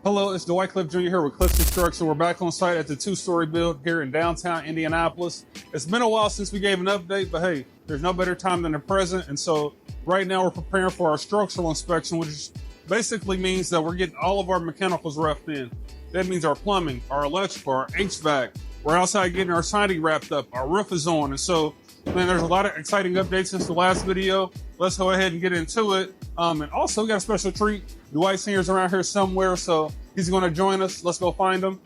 Hello, it's Dwight Cliff Jr. here with Cliff Construction. We're back on site at the two-story build here in downtown Indianapolis. It's been a while since we gave an update, but hey, there's no better time than the present. And so right now we're preparing for our structural inspection, which basically means that we're getting all of our mechanicals roughed in. That means our plumbing, our electrical, our HVAC. We're outside getting our siding wrapped up. Our roof is on. And so, man, there's a lot of exciting updates since the last video. Let's go ahead and get into it. And also, we got a special treat. Dwight Sr.'s around here somewhere, so he's going to join us. Let's go find him.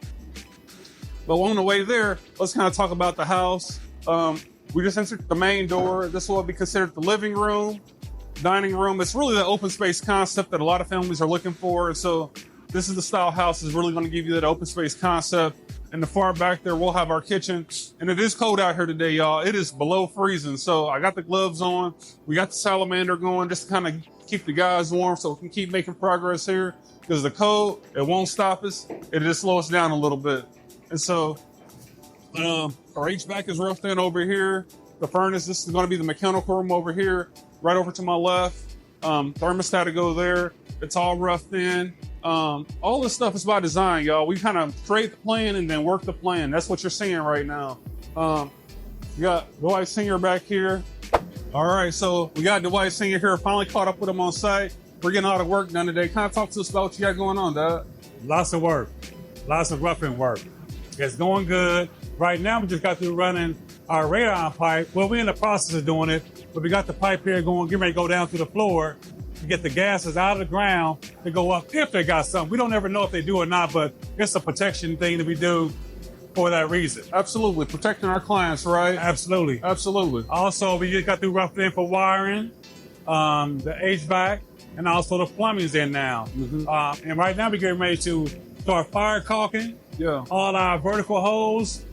But on the way there, let's kind of talk about the house. We just entered the main door. This will be considered the living room, dining room. It's really the open space concept that a lot of families are looking for. And so this is the style house is really going to give you that open space concept. In the far back there, we'll have our kitchen. And it is cold out here today, y'all. It is below freezing. So I got the gloves on. We got the salamander going just to kind of keep the guys warm so we can keep making progress here. Because the cold, it won't stop us. It just slows us down a little bit. And so our HVAC is roughed in over here. The furnace, this is going to be the mechanical room over here, right over to my left. Thermostat to go there. It's all roughed in. All this stuff is by design, y'all. We kind of create the plan and then work the plan. That's what you're seeing right now. You got Dwight Sr. back here. All right, so we got Dwight Sr. here. Finally caught up with him on site. We're getting all the work done today. Kind of talk to us about what you got going on, Dad. Lots of work, lots of roughing work. It's going good. Right now, we just got through running our radon pipe. Well, we're in the process of doing it, but we got the pipe here going, getting ready to go down through the floor to get the gases out of the ground to go up if they got something. We don't ever know if they do or not, but it's a protection thing that we do for that reason. Absolutely. Protecting our clients, right? Absolutely. Absolutely. Also, we just got through roughing in for wiring, the HVAC, and also the plumbing's in now. Mm-hmm. And right now we're getting ready to start fire caulking all our vertical hose.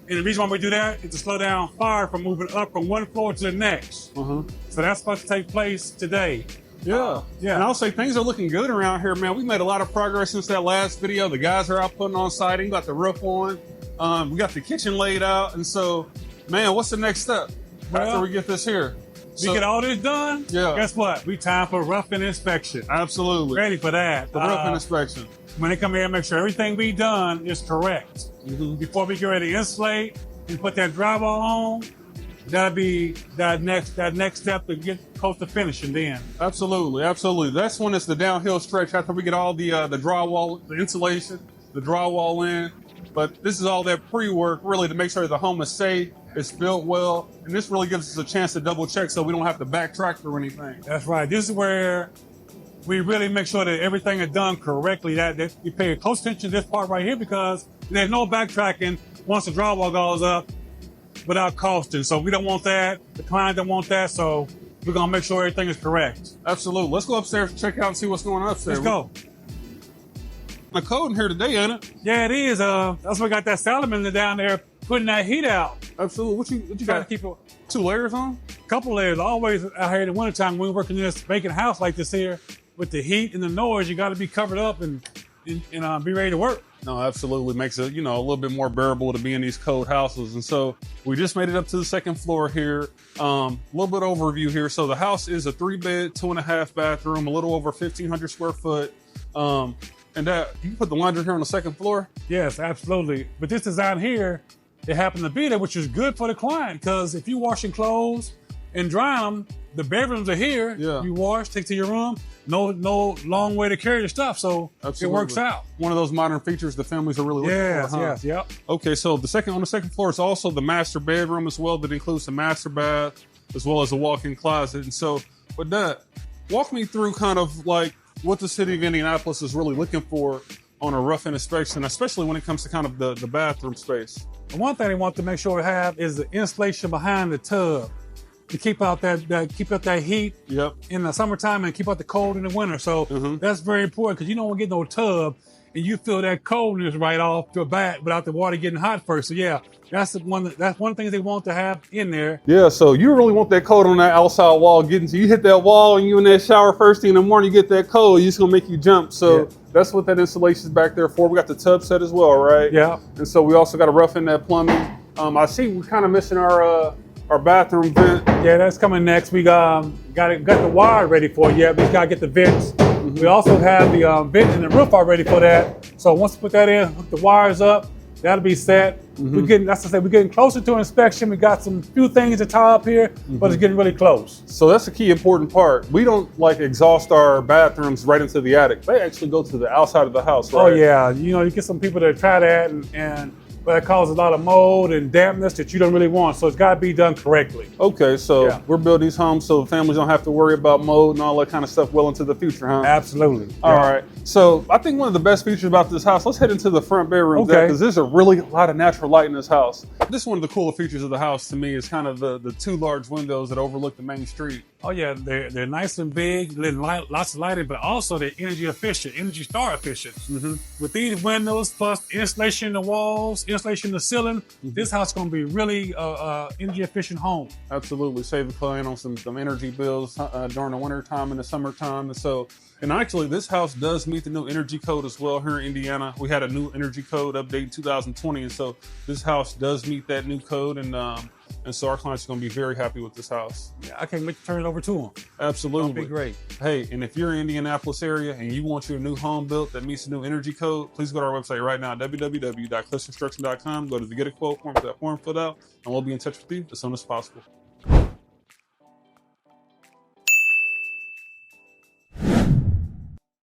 And the reason why we do that is to slow down fire from moving up from one floor to the next. So that's supposed to take place today. Yeah. And I'll say things are looking good around here, man. We made a lot of progress since that last video. The guys are out putting on siding, got the roof on. We got the kitchen laid out. And so, man, what's the next step after we get this here? We get all this done. Guess what? We time for rough-in inspection. Absolutely. Ready for that. The rough-in inspection. When they come here and make sure everything we done is correct. Before we get ready to insulate and put that drywall on, that'll be that next step to get close to finishing then. Absolutely. That's when it's the downhill stretch after we get all the drywall, the insulation, the drywall in. But this is all that pre-work really to make sure the home is safe, it's built well, and this really gives us a chance to double check so we don't have to backtrack or anything. That's right. This is where we really make sure that everything is done correctly, that you pay close attention to this part right here because there's no backtracking once the drywall goes up without costing. So we don't want that. The client don't want that. So we're going to make sure everything is correct. Absolutely. Let's go upstairs and check out and see what's going on upstairs. Let's go. The cold in here today, ain't it? Yeah, it is. That's why we got that salamander down there putting that heat out. Absolutely. What you Try got? to keep 2 layers on? a couple layers. Always out here in the wintertime when we're working in this vacant house like this here with the heat and the noise, you got to be covered up and be ready to work. No, absolutely makes it, a little bit more bearable to be in these cold houses. And so we just made it up to the second floor here. A little bit overview here. So the house is a 3-bed, 2.5 bathroom, a little over 1,500 square foot. And that you can put the laundry here on the second floor? Yes, absolutely. But this design here, it happened to be there, which is good for the client because if you washing clothes and drying them, the bedrooms are here. You wash, take to your room. No long way to carry your stuff, so It works out. One of those modern features the families are really looking for, huh? Yes, yep. Okay, so on the second floor is also the master bedroom as well. That includes the master bath as well as a walk-in closet. And so with that, walk me through kind of like what the city of Indianapolis is really looking for on a rough-in inspection, especially when it comes to kind of the bathroom space. The one thing they want to make sure we have is the insulation behind the tub to keep out that heat in the summertime and keep out the cold in the winter. So that's very important because you don't want to get no tub and you feel that coldness right off the bat without the water getting hot first. So yeah, that's one of the things they want to have in there. Yeah, so you really want that cold on that outside wall getting to you hit that wall and you in that shower first thing in the morning, you get that cold, it's gonna make you jump. So that's what that insulation is back there for. We got the tub set as well, right? Yeah. And so we also got to rough in that plumbing. I see we're kind of missing our bathroom vent. Yeah, that's coming next. We got the wire ready for you. We got to get the vents We also have the vent in the roof already for that. So once we put that in, hook the wires up, that'll be set. We're getting, that's to say, we're getting closer to inspection. We got some few things to tie up here, but it's getting really close. So that's the key important part. We don't like exhaust our bathrooms right into the attic. They actually go to the outside of the house, right? Oh yeah, you know, you get some people that try that and but it causes a lot of mold and dampness that you don't really want. So it's got to be done correctly. Okay, so we're building these homes so families don't have to worry about mold and all that kind of stuff well into the future, huh? Absolutely. All right. So I think one of the best features about this house, let's head into the front bedroom, Okay. because there's a really lot of natural light in this house. This is one of the cooler features of the house to me is kind of the two large windows that overlook the main street. Oh yeah, they're nice and big, lots of lighting, but also they're energy efficient, Energy Star efficient. With these windows plus insulation in the walls, insulation in the ceiling, this house is going to be really energy efficient home. Absolutely, save the client on some energy bills during the winter time and the summertime. And actually, this house does meet the new energy code as well here in Indiana. We had a new energy code update in 2020, and so this house does meet that new code, and so our clients are going to be very happy with this house. Yeah, I can't wait to turn it over to them. Absolutely. It'll be great. Hey, and if you're in the Indianapolis area and you want your new home built that meets the new energy code, please go to our website right now, www.cliffsconstruction.com. Go to the Get a Quote form, that form filled out, and we'll be in touch with you as soon as possible.